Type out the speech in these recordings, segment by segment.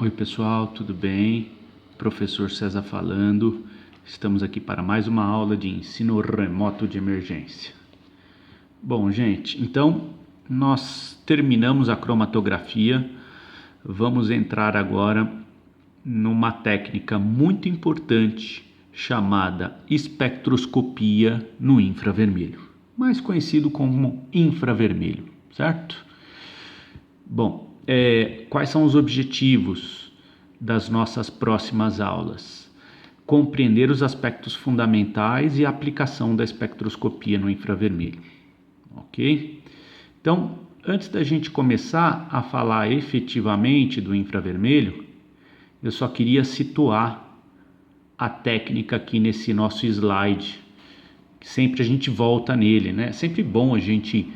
Oi pessoal, tudo bem? Professor César falando. Estamos aqui para mais uma aula de ensino remoto de emergência. Bom, gente, então nós terminamos a cromatografia. Vamos entrar agora numa técnica muito importante chamada espectroscopia no infravermelho, mais conhecido como infravermelho, certo? Bom, quais são os objetivos das nossas próximas aulas? Compreender os aspectos fundamentais e a aplicação da espectroscopia no infravermelho, ok? Então, antes da gente começar a falar efetivamente do infravermelho, eu só queria situar a técnica aqui nesse nosso slide, que sempre a gente volta nele, né? É sempre bom a gente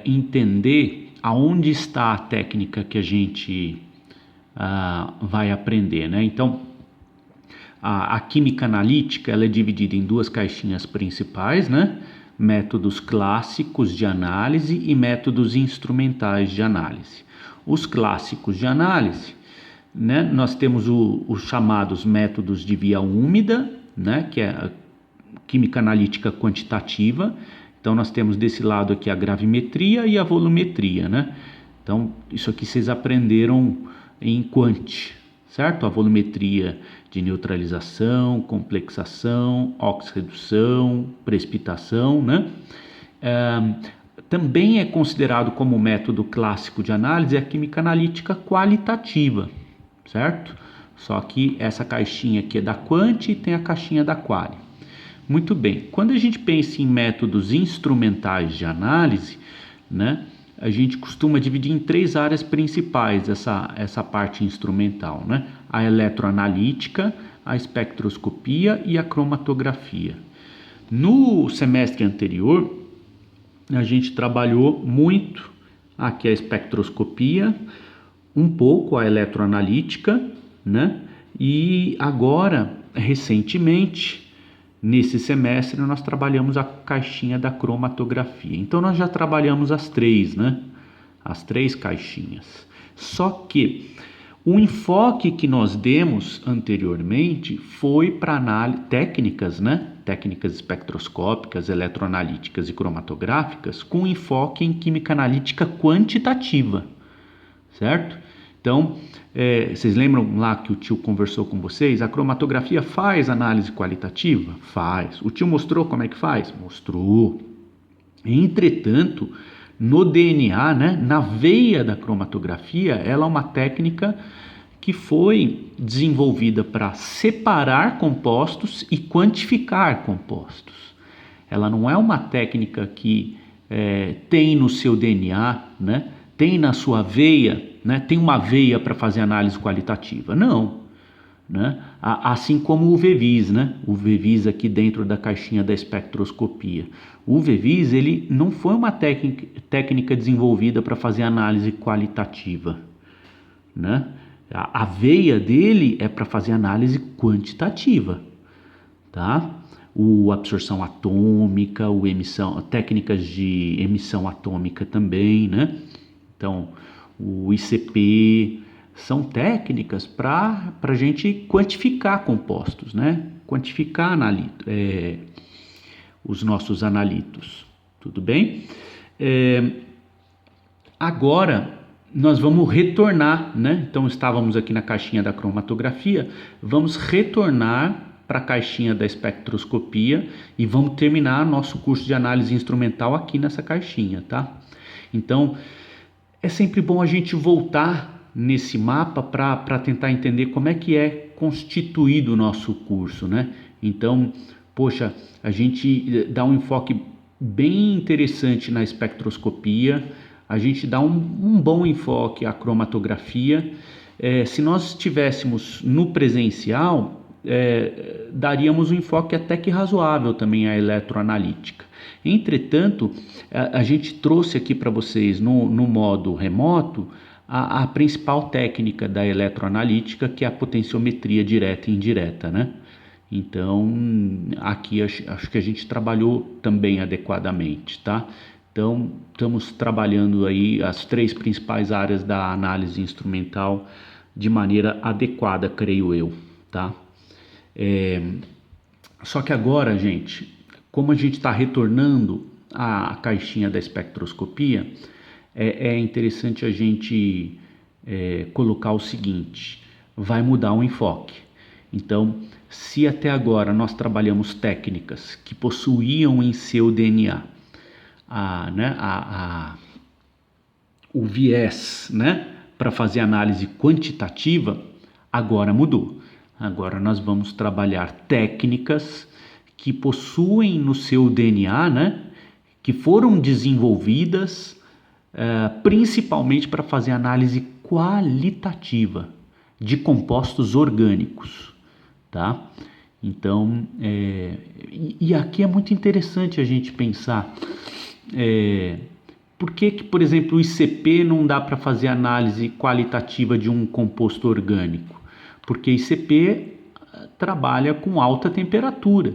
entender aonde está a técnica que a gente vai aprender, né? Então, a química analítica ela é dividida em duas caixinhas principais, né? Métodos clássicos de análise e métodos instrumentais de análise. Os clássicos de análise, né? Nós temos os chamados métodos de via úmida, né? Que é a química analítica quantitativa. Então nós temos desse lado aqui a gravimetria e a volumetria, né? Então isso aqui vocês aprenderam em quant, certo? A volumetria de neutralização, complexação, oxirredução, precipitação, né? Também é considerado como método clássico de análise a química analítica qualitativa, certo? Só que essa caixinha aqui é da quant e tem a caixinha da quali. Muito bem, quando a gente pensa em métodos instrumentais de análise, né, a gente costuma dividir em três áreas principais essa parte instrumental, né? A eletroanalítica, a espectroscopia e a cromatografia. No semestre anterior, a gente trabalhou muito aqui a espectroscopia, um pouco a eletroanalítica, né? E agora, recentemente, nesse semestre nós trabalhamos a caixinha da cromatografia. Então nós já trabalhamos as três, né? As três caixinhas. Só que o enfoque que nós demos anteriormente foi para técnicas, né? Técnicas espectroscópicas, eletroanalíticas e cromatográficas com enfoque em química analítica quantitativa, certo? Então, vocês lembram lá que o tio conversou com vocês? A cromatografia faz análise qualitativa? Faz. O tio mostrou como é que faz? Mostrou. Entretanto, no DNA, né, na veia da cromatografia, ela é uma técnica que foi desenvolvida para separar compostos e quantificar compostos. Ela não é uma técnica que tem no seu DNA, né, tem na sua veia, né, tem uma veia para fazer análise qualitativa. Não. Né? Assim como o VEVIS, né? O VEVIS aqui dentro da caixinha da espectroscopia. O VEVIS ele não foi uma técnica desenvolvida para fazer análise qualitativa. Né? A veia dele é para fazer análise quantitativa. Tá? A absorção atômica, técnicas de emissão atômica também, né? Então, o ICP são técnicas para a gente quantificar compostos, né? Quantificar os nossos analitos, tudo bem? Agora nós vamos retornar, né? Então estávamos aqui na caixinha da cromatografia, vamos retornar para a caixinha da espectroscopia e vamos terminar nosso curso de análise instrumental aqui nessa caixinha, tá? Então, é sempre bom a gente voltar nesse mapa para tentar entender como é que é constituído o nosso curso, né? Então, poxa, a gente dá um enfoque bem interessante na espectroscopia, a gente dá um bom enfoque à cromatografia. Se nós estivéssemos no presencial, daríamos um enfoque até que razoável também à eletroanalítica. Entretanto, a gente trouxe aqui para vocês no modo remoto a principal técnica da eletroanalítica, que é a potenciometria direta e indireta, né? Então, aqui acho que a gente trabalhou também adequadamente, tá? Então, estamos trabalhando aí as três principais áreas da análise instrumental de maneira adequada, creio eu, tá? Só que agora, gente, como a gente está retornando à caixinha da espectroscopia, é interessante a gente colocar o seguinte: vai mudar o enfoque. Então, se até agora nós trabalhamos técnicas que possuíam em seu DNA o viés, né, para fazer análise quantitativa, agora mudou. Agora nós vamos trabalhar técnicas que possuem no seu DNA, né, que foram desenvolvidas principalmente para fazer análise qualitativa de compostos orgânicos, tá? Então, e aqui é muito interessante a gente pensar por que, por exemplo, o ICP não dá para fazer análise qualitativa de um composto orgânico? Porque ICP trabalha com alta temperatura,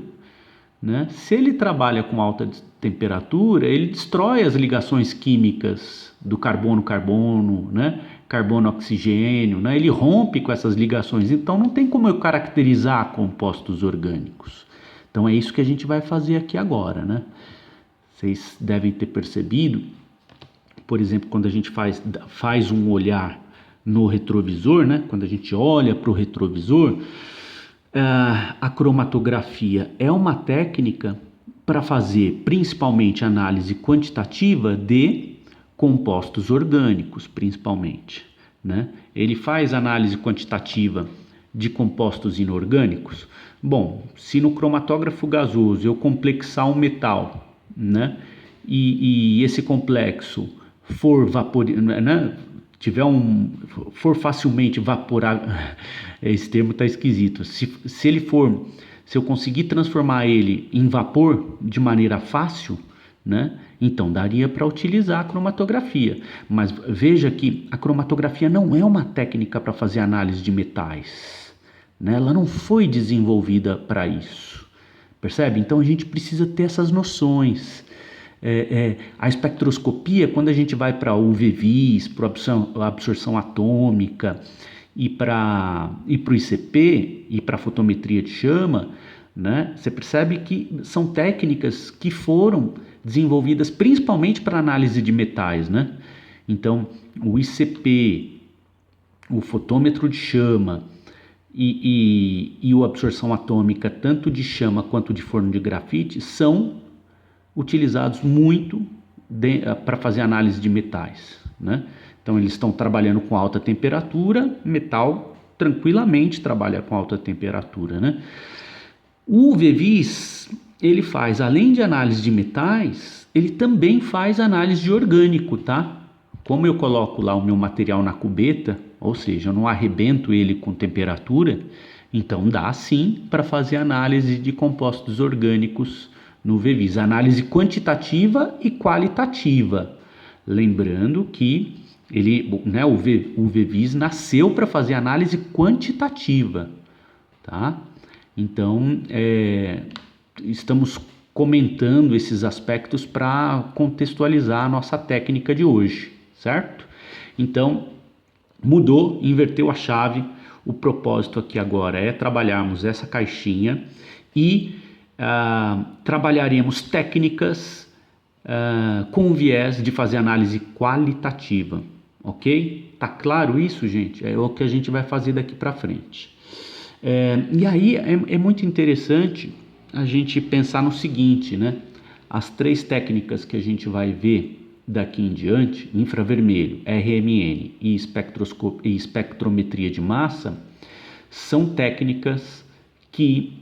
né? Se ele trabalha com alta temperatura, ele destrói as ligações químicas do carbono-carbono, né? Carbono-oxigênio, né? Ele rompe com essas ligações, então não tem como eu caracterizar compostos orgânicos. Então é isso que a gente vai fazer aqui agora, né? Vocês devem ter percebido, por exemplo, quando a gente faz um olhar no retrovisor, né? Quando a gente olha para o retrovisor, a cromatografia é uma técnica para fazer principalmente análise quantitativa de compostos orgânicos, principalmente, né? Ele faz análise quantitativa de compostos inorgânicos. Bom, se no cromatógrafo gasoso eu complexar um metal, né? E esse complexo for né? For facilmente evaporável, esse termo está esquisito. Se eu conseguir transformar ele em vapor de maneira fácil, né? Então daria para utilizar a cromatografia. Mas veja que a cromatografia não é uma técnica para fazer análise de metais, né? Ela não foi desenvolvida para isso, percebe? Então a gente precisa ter essas noções. A espectroscopia, quando a gente vai para UV-Vis, para a absorção atômica e para o ICP e para a fotometria de chama, né, você percebe que são técnicas que foram desenvolvidas principalmente para análise de metais, né? Então, o ICP, o fotômetro de chama e a absorção atômica, tanto de chama quanto de forno de grafite, são utilizados muito para fazer análise de metais, né? Então eles estão trabalhando com alta temperatura, metal tranquilamente trabalha com alta temperatura, né? O UV-Vis, ele faz, além de análise de metais, ele também faz análise de orgânico, tá? Como eu coloco lá o meu material na cubeta, ou seja, eu não arrebento ele com temperatura, então dá sim para fazer análise de compostos orgânicos no UV-Vis, análise quantitativa e qualitativa. Lembrando que o UV-Vis nasceu para fazer análise quantitativa, tá? Então, estamos comentando esses aspectos para contextualizar a nossa técnica de hoje, certo? Então, mudou, inverteu a chave. O propósito aqui agora é trabalharmos essa caixinha e trabalharemos técnicas com viés de fazer análise qualitativa, ok? Tá claro isso, gente? É o que a gente vai fazer daqui para frente. E aí é muito interessante a gente pensar no seguinte, né? As três técnicas que a gente vai ver daqui em diante, infravermelho, RMN e espectrometria de massa, são técnicas que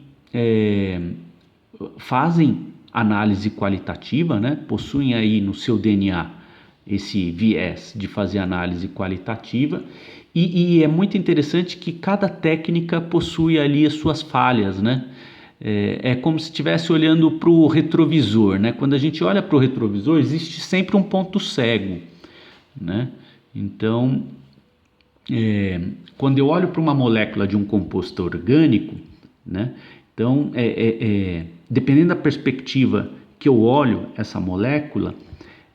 fazem análise qualitativa, né? Possuem aí no seu DNA esse viés de fazer análise qualitativa e é muito interessante que cada técnica possui ali as suas falhas, né? É como se estivesse olhando para o retrovisor, né? Quando a gente olha para o retrovisor, existe sempre um ponto cego, né? Então, quando eu olho para uma molécula de um composto orgânico, né? Então, dependendo da perspectiva que eu olho essa molécula,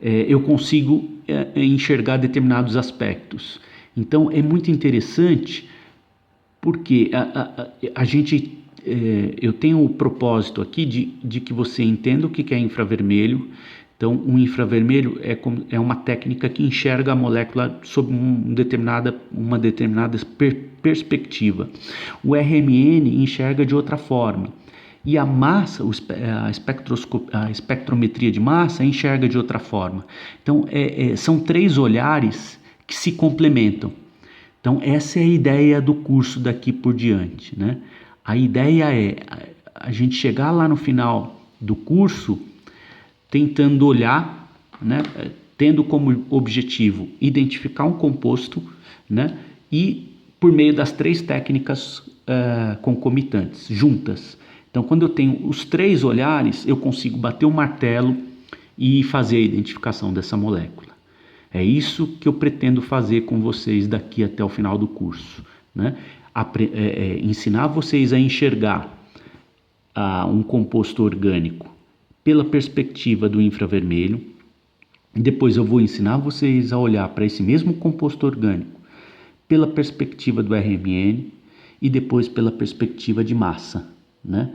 eu consigo enxergar determinados aspectos. Então é muito interessante porque a gente, eu tenho o propósito aqui de que você entenda o que é infravermelho. Então, o infravermelho é uma técnica que enxerga a molécula sob uma determinada perspectiva. O RMN enxerga de outra forma. E a massa, a espectrometria de massa enxerga de outra forma. Então, são 3 olhares que se complementam. Então, essa é a ideia do curso daqui por diante, né? A ideia é a gente chegar lá no final do curso tentando olhar, né? Tendo como objetivo identificar um composto, né? E por meio das 3 técnicas concomitantes, juntas. Então, quando eu tenho os 3 olhares, eu consigo bater o martelo e fazer a identificação dessa molécula. É isso que eu pretendo fazer com vocês daqui até o final do curso, né? Ensinar vocês a enxergar um composto orgânico pela perspectiva do infravermelho. Depois eu vou ensinar vocês a olhar para esse mesmo composto orgânico pela perspectiva do RMN e depois pela perspectiva de massa, né?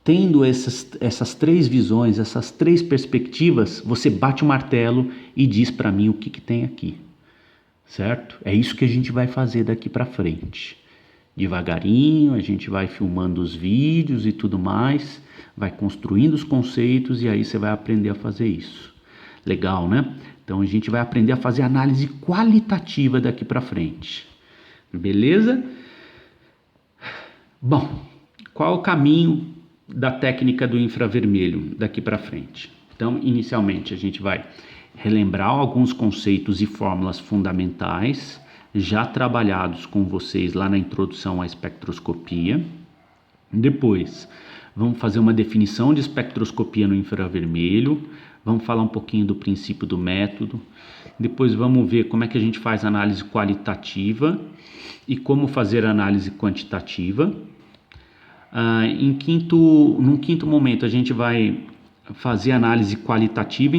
Tendo essas 3 visões, essas 3 perspectivas, você bate o martelo e diz para mim o que tem aqui, certo? É isso que a gente vai fazer daqui para frente. Devagarinho, a gente vai filmando os vídeos e tudo mais, vai construindo os conceitos e aí você vai aprender a fazer isso. Legal, né? Então a gente vai aprender a fazer análise qualitativa daqui para frente. Beleza? Bom, qual é o caminho da técnica do infravermelho daqui para frente? Então, inicialmente, a gente vai relembrar alguns conceitos e fórmulas fundamentais já trabalhados com vocês lá na introdução à espectroscopia. Depois, vamos fazer uma definição de espectroscopia no infravermelho, vamos falar um pouquinho do princípio do método, depois vamos ver como é que a gente faz análise qualitativa e como fazer análise quantitativa. Num quinto momento, a gente vai fazer análise qualitativa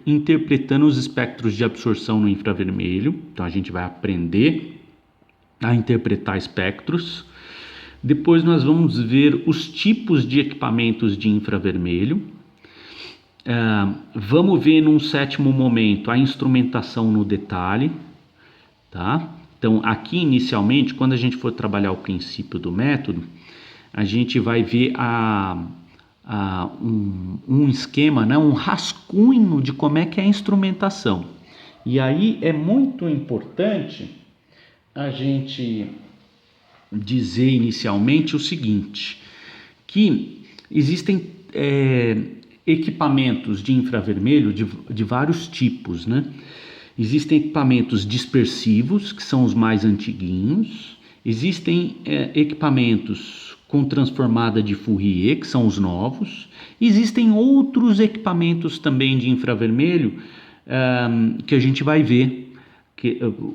interpretando os espectros de absorção no infravermelho. Então, a gente vai aprender a interpretar espectros. Depois, nós vamos ver os tipos de equipamentos de infravermelho. Vamos ver num 7º momento a instrumentação no detalhe, tá? Então, aqui inicialmente, quando a gente for trabalhar o princípio do método, a gente vai ver um esquema, né, um rascunho de como é que é a instrumentação. E aí é muito importante a gente dizer inicialmente o seguinte, que existem equipamentos de infravermelho de vários tipos, né? Existem equipamentos dispersivos, que são os mais antiguinhos, existem equipamentos com transformada de Fourier, que são os novos. Existem outros equipamentos também de infravermelho que a gente vai ver.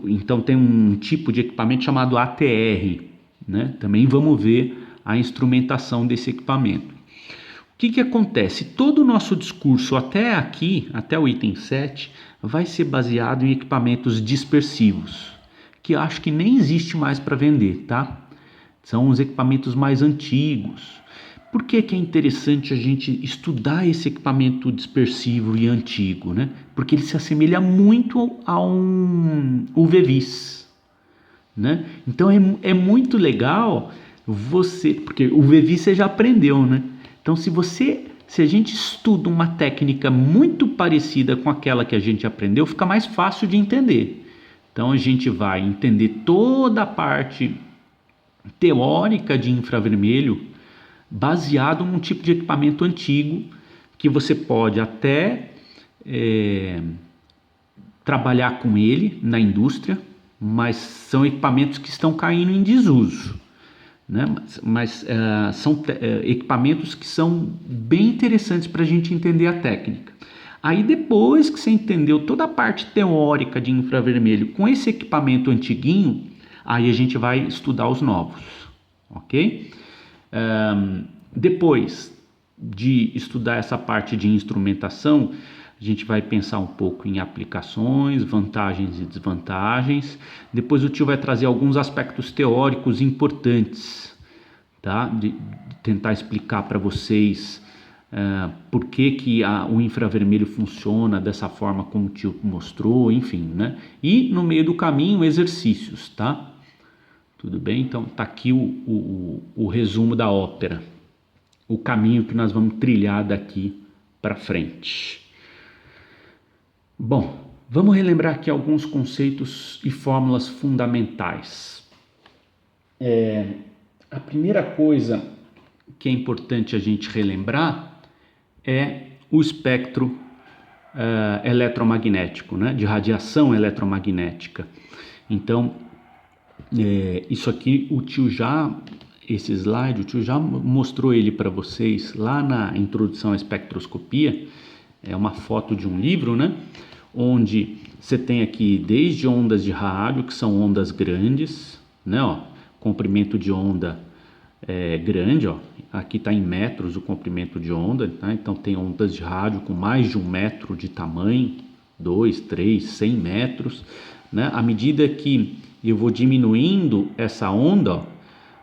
Então tem um tipo de equipamento chamado ATR, né? Também vamos ver a instrumentação desse equipamento. O que acontece? Todo o nosso discurso até aqui, até o item 7, vai ser baseado em equipamentos dispersivos, que eu acho que nem existe mais para vender, tá? São os equipamentos mais antigos. Por que é interessante a gente estudar esse equipamento dispersivo e antigo, né? Porque ele se assemelha muito a um UV-Vis, né? Então é muito legal porque o UV-Vis você já aprendeu, né? Então se a gente estuda uma técnica muito parecida com aquela que a gente aprendeu, fica mais fácil de entender. Então a gente vai entender toda a parte teórica de infravermelho baseado num tipo de equipamento antigo que você pode até trabalhar com ele na indústria, mas são equipamentos que estão caindo em desuso, né? Mas são equipamentos que são bem interessantes para a gente entender a técnica. Aí depois que você entendeu toda a parte teórica de infravermelho com esse equipamento antiguinho, aí a gente vai estudar os novos, ok? Depois de estudar essa parte de instrumentação, A gente vai pensar um pouco em aplicações, vantagens e desvantagens. Depois o tio vai trazer alguns aspectos teóricos importantes, tá? De tentar explicar para vocês por que o infravermelho funciona dessa forma como o tio mostrou, enfim, né? E no meio do caminho, exercícios, tá? Tudo bem? Então tá aqui o resumo da ópera, o caminho que nós vamos trilhar daqui para frente. Bom, vamos relembrar aqui alguns conceitos e fórmulas fundamentais. A primeira coisa que é importante a gente relembrar é o espectro eletromagnético, né? De radiação eletromagnética. Então, isso aqui esse slide, o tio já mostrou ele para vocês lá na introdução à espectroscopia. É uma foto de um livro, né? Onde você tem aqui desde ondas de rádio, que são ondas grandes, né? Ó, comprimento de onda grande, ó. Aqui está em metros o comprimento de onda, tá? Então tem ondas de rádio com mais de 1 metro de tamanho, 2, 3, 100 metros, né? À medida que eu vou diminuindo essa onda, ó,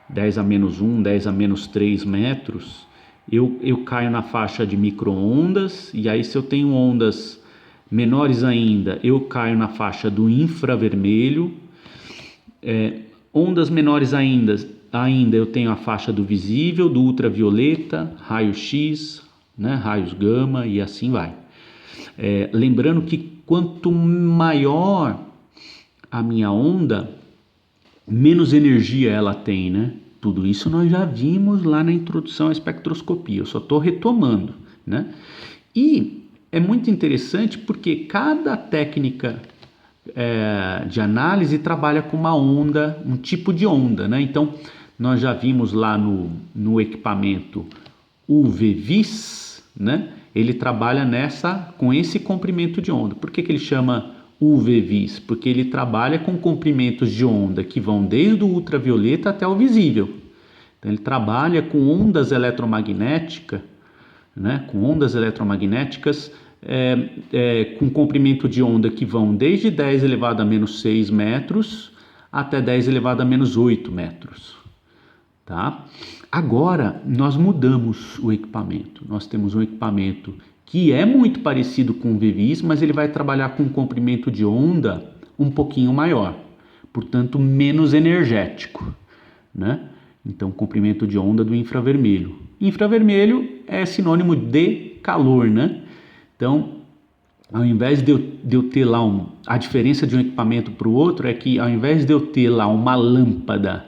10 a menos 1, 10 a menos 3 metros, eu caio na faixa de micro-ondas, e aí se eu tenho ondas menores ainda, eu caio na faixa do infravermelho. Ondas menores ainda eu tenho a faixa do visível, do ultravioleta, raio-x, né, raios gama e assim vai. Lembrando que quanto maior a minha onda, menos energia ela tem, né? Tudo isso nós já vimos lá na introdução à espectroscopia, eu só estou retomando, né? E é muito interessante porque cada técnica de análise trabalha com uma onda, um tipo de onda, né? Então, nós já vimos lá no equipamento UV-Vis, né? Ele trabalha com esse comprimento de onda. Por que ele chama UV-Vis? Porque ele trabalha com comprimentos de onda que vão desde o ultravioleta até o visível. Então, ele trabalha com ondas eletromagnéticas, né? Com ondas eletromagnéticas com comprimento de onda que vão desde 10 elevado a menos 6 metros até 10 elevado a menos 8 metros. Tá? Agora, nós mudamos o equipamento. Nós temos um equipamento que é muito parecido com o VVIS, mas ele vai trabalhar com um comprimento de onda um pouquinho maior, portanto, menos energético, né? Então, comprimento de onda do infravermelho. Infravermelho é sinônimo de calor, né? Então, ao invés de eu ter lá a diferença de um equipamento para o outro é que ao invés de eu ter lá uma lâmpada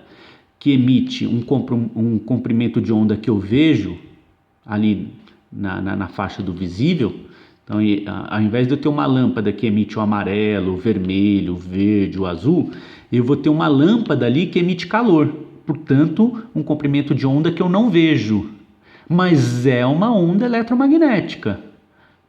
que emite um comprimento de onda que eu vejo ali na faixa do visível, então ao invés de eu ter uma lâmpada que emite o amarelo, o vermelho, o verde, o azul, eu vou ter uma lâmpada ali que emite calor, portanto um comprimento de onda que eu não vejo, mas é uma onda eletromagnética.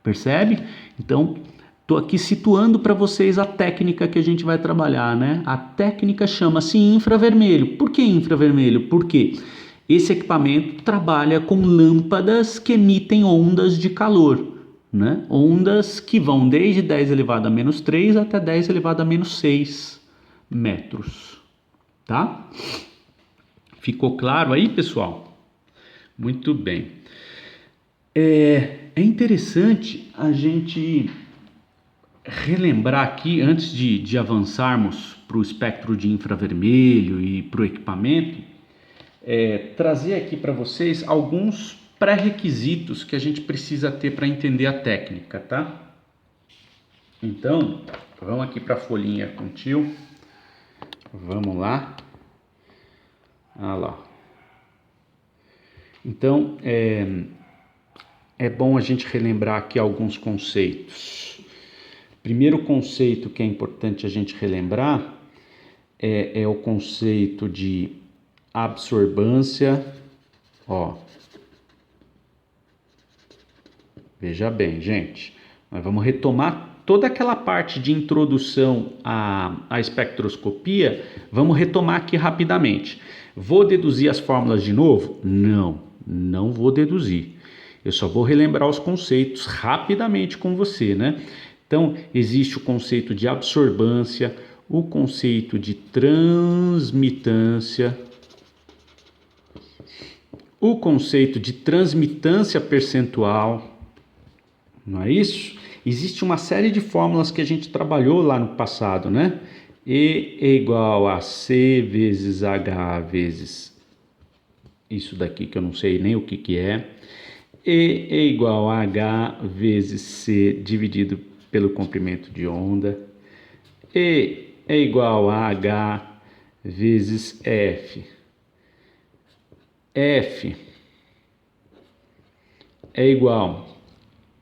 Percebe? Então, estou aqui situando para vocês a técnica que a gente vai trabalhar, né? A técnica chama-se infravermelho. Por que infravermelho? Porque esse equipamento trabalha com lâmpadas que emitem ondas de calor, né? Ondas que vão desde 10 elevado a menos 3 até 10 elevado a menos 6 metros, tá? Ficou claro aí, pessoal? Muito bem. É interessante a gente relembrar aqui, antes de avançarmos para o espectro de infravermelho e para o equipamento, trazer aqui para vocês alguns pré-requisitos que a gente precisa ter para entender a técnica, tá? Então, vamos aqui para a folhinha com o tio. Vamos lá. Ah lá. Então, é bom a gente relembrar aqui alguns conceitos. Primeiro conceito que é importante a gente relembrar é o conceito de absorbância. Ó, veja bem, gente, nós vamos retomar toda aquela parte de introdução à espectroscopia, vamos retomar aqui rapidamente. Vou deduzir as fórmulas de novo? Não vou deduzir. Eu só vou relembrar os conceitos rapidamente com você, né? Então, existe o conceito de absorbância, o conceito de transmitância, o conceito de transmitância percentual, não é isso? Existe uma série de fórmulas que a gente trabalhou lá no passado, né? E é igual a C vezes H vezes isso daqui que eu não sei nem o que é. E é igual a H vezes C dividido pelo comprimento de onda. E é igual a H vezes F. F é igual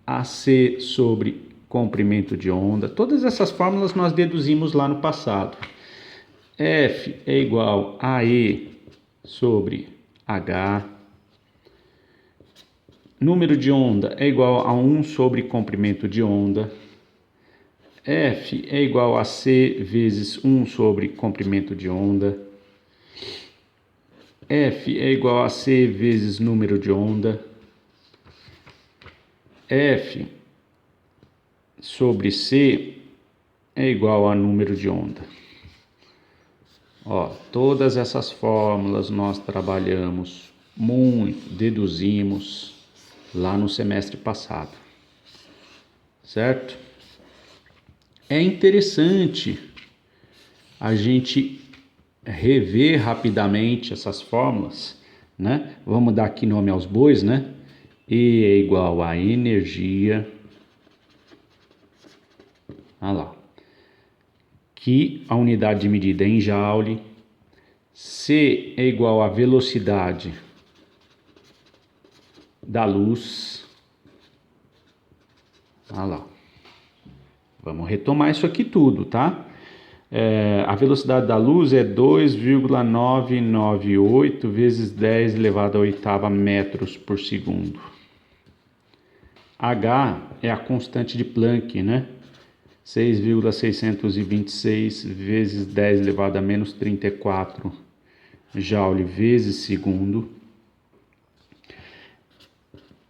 a C sobre comprimento de onda. Todas essas fórmulas nós deduzimos lá no passado. F é igual a E sobre H. Número de onda é igual a 1 sobre comprimento de onda. F é igual a C vezes 1 sobre comprimento de onda. F é igual a C vezes número de onda. F sobre C é igual a número de onda. Ó, todas essas fórmulas nós trabalhamos muito, deduzimos lá no semestre passado, certo? É interessante a gente rever rapidamente essas fórmulas, né? Vamos dar aqui nome aos bois, né? E é igual a energia, olha lá, que a unidade de medida é em joule. C é igual a velocidade da luz. Olha lá. Vamos retomar isso aqui tudo, tá? A velocidade da luz é 2,998 vezes 10 elevado à oitava metros por segundo. H é a constante de Planck, né? 6,626 vezes 10 elevado a menos 34 joule vezes segundo.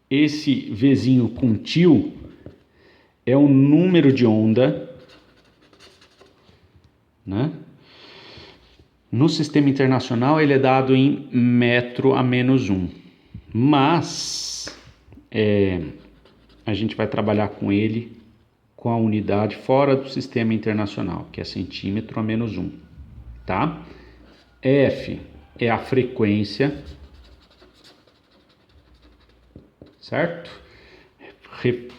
Esse Vzinho com tio é o número de onda, né? No sistema internacional ele é dado em metro a menos 1, mas a gente vai trabalhar com ele com a unidade fora do sistema internacional, que é centímetro a menos 1, tá? F é a frequência, certo?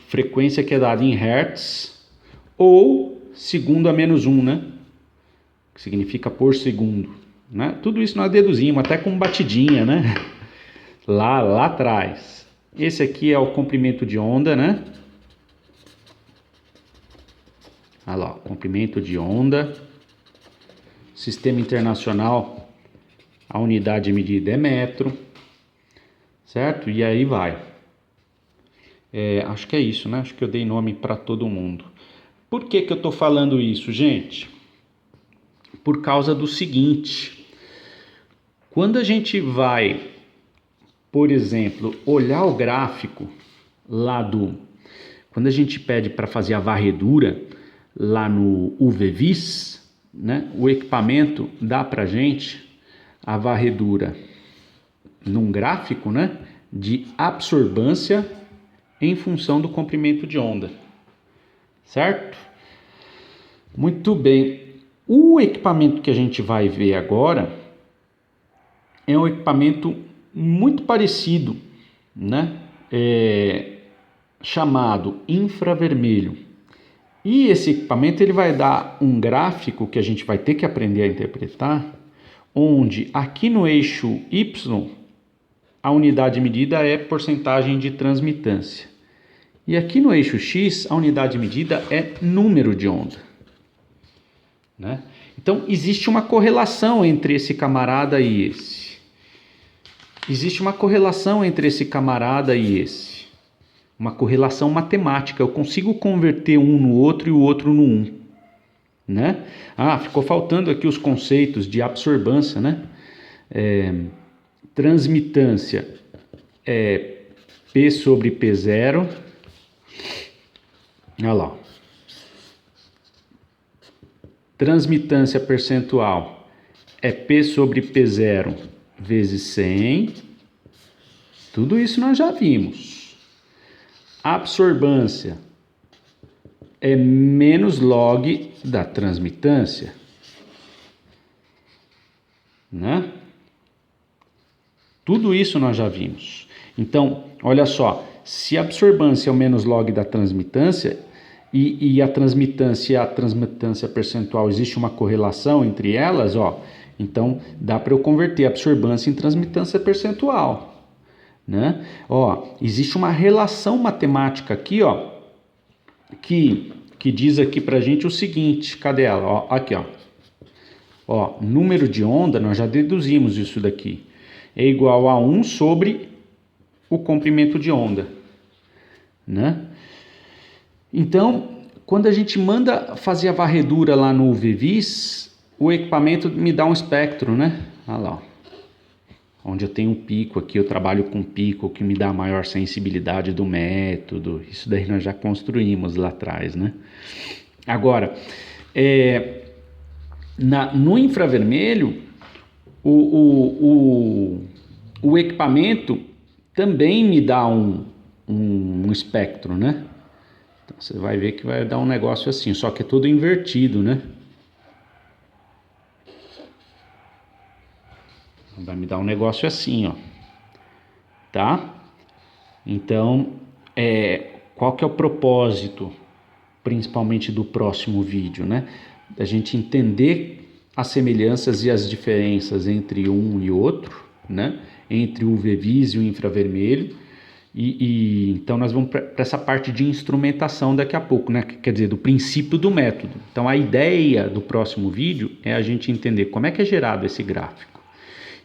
Frequência que é dada em hertz ou segundo a menos 1, né? Que significa por segundo, né? Tudo isso nós deduzimos, até com batidinha, né? Lá atrás. Esse aqui é o comprimento de onda, né? Olha lá, comprimento de onda. Sistema internacional, a unidade de medida é metro, certo? E aí vai. Acho que é isso, né? Acho que eu dei nome para todo mundo. Por que eu estou falando isso, gente? Por causa do seguinte: quando a gente vai, por exemplo, olhar o gráfico lá quando a gente pede para fazer a varredura lá no UV-Vis, né? O equipamento dá para gente a varredura num gráfico, né? De absorbância em função do comprimento de onda, certo? Muito bem. O equipamento que a gente vai ver agora é um equipamento muito parecido, né? Chamado infravermelho. E esse equipamento ele vai dar um gráfico que a gente vai ter que aprender a interpretar, onde aqui no eixo Y a unidade de medida é porcentagem de transmitância. E aqui no eixo X, a unidade de medida é número de onda, né? Então, existe uma correlação entre esse camarada e esse. Existe uma correlação entre esse camarada e esse. Uma correlação matemática. Eu consigo converter um no outro e o outro no um, né? Ficou faltando aqui os conceitos de absorbância, né? Transmitância é P sobre P0. Olha lá. Transmitância percentual é P sobre P0 vezes 100. Tudo isso nós já vimos. Absorbância é menos log da transmitância, né? Tudo isso nós já vimos. Então, olha só, se a absorbância é o menos log da transmitância e a transmitância e a transmitância percentual, existe uma correlação entre elas, ó, então dá para eu converter a absorbância em transmitância percentual, né? Ó, existe uma relação matemática aqui, ó, que diz aqui pra gente o seguinte, cadê ela? Ó, aqui, ó. Ó, número de onda, nós já deduzimos isso daqui, é igual a 1 sobre o comprimento de onda, né? Então, quando a gente manda fazer a varredura lá no UV-Vis, o equipamento me dá um espectro, né? Olha lá, ó. Onde eu tenho um pico aqui, eu trabalho com pico que me dá a maior sensibilidade do método. Isso daí nós já construímos lá atrás, né? Agora, no infravermelho, o equipamento também me dá um espectro, né? Então, você vai ver que vai dar um negócio assim, só que é tudo invertido, né? Vai me dar um negócio assim, ó. Tá? Então, qual que é o propósito, principalmente do próximo vídeo, né? Da gente entender as semelhanças e as diferenças entre um e outro, né? Entre o UV-Vis e o infravermelho. Então nós vamos para essa parte de instrumentação daqui a pouco, né? Quer dizer, do princípio do método. Então a ideia do próximo vídeo é a gente entender como é que é gerado esse gráfico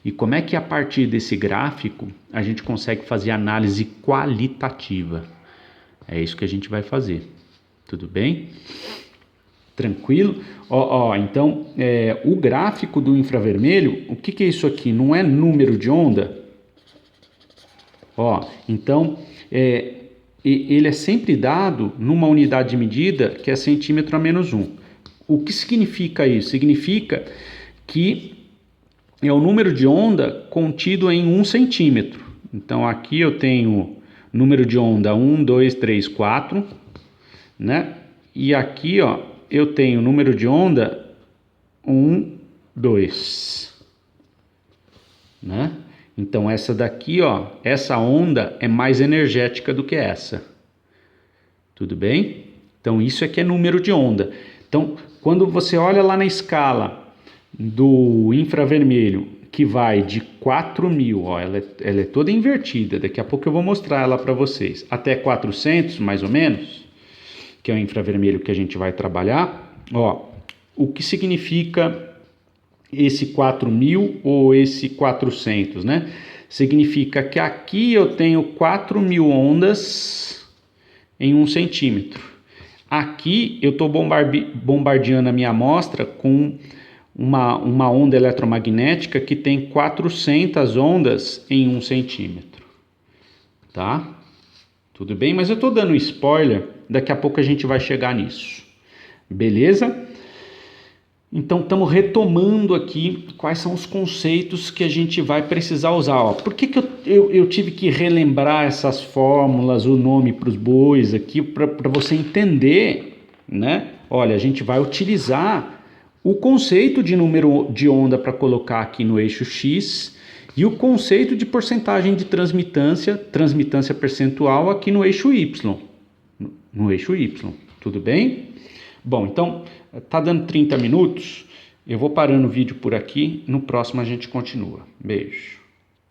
e como é que a partir desse gráfico a gente consegue fazer análise qualitativa. É isso que a gente vai fazer. Tudo bem? Tranquilo? Então, o gráfico do infravermelho, o que é isso aqui? Não é número de onda? Então, ele é sempre dado numa unidade de medida que é centímetro a menos 1. O que significa isso? Significa que é o número de onda contido em 1 centímetro. Então, aqui eu tenho número de onda 1, 2, 3, 4, né? E aqui, ó, eu tenho número de onda 1, 2, né? Então, essa daqui, ó, essa onda é mais energética do que essa. Tudo bem? Então, isso aqui é número de onda. Então, quando você olha lá na escala do infravermelho, que vai de 4.000, ó, ela é toda invertida, daqui a pouco eu vou mostrar ela para vocês, até 400, mais ou menos, que é o infravermelho que a gente vai trabalhar, ó, o que significa esse 4.000 ou esse 400, né? Significa que aqui eu tenho 4.000 ondas em 1 centímetro. Aqui eu estou bombardeando a minha amostra com uma onda eletromagnética que tem 400 ondas em 1 centímetro. Tá? Tudo bem? Mas eu estou dando spoiler, daqui a pouco a gente vai chegar nisso. Beleza? Então, estamos retomando aqui quais são os conceitos que a gente vai precisar usar. Ó, por que eu tive que relembrar essas fórmulas, o nome para os bois aqui, para você entender, né? Olha, a gente vai utilizar o conceito de número de onda para colocar aqui no eixo X e o conceito de porcentagem de transmitância percentual aqui no eixo Y. No eixo Y, tudo bem? Bom, então, tá dando 30 minutos, eu vou parando o vídeo por aqui, no próximo a gente continua. Beijo.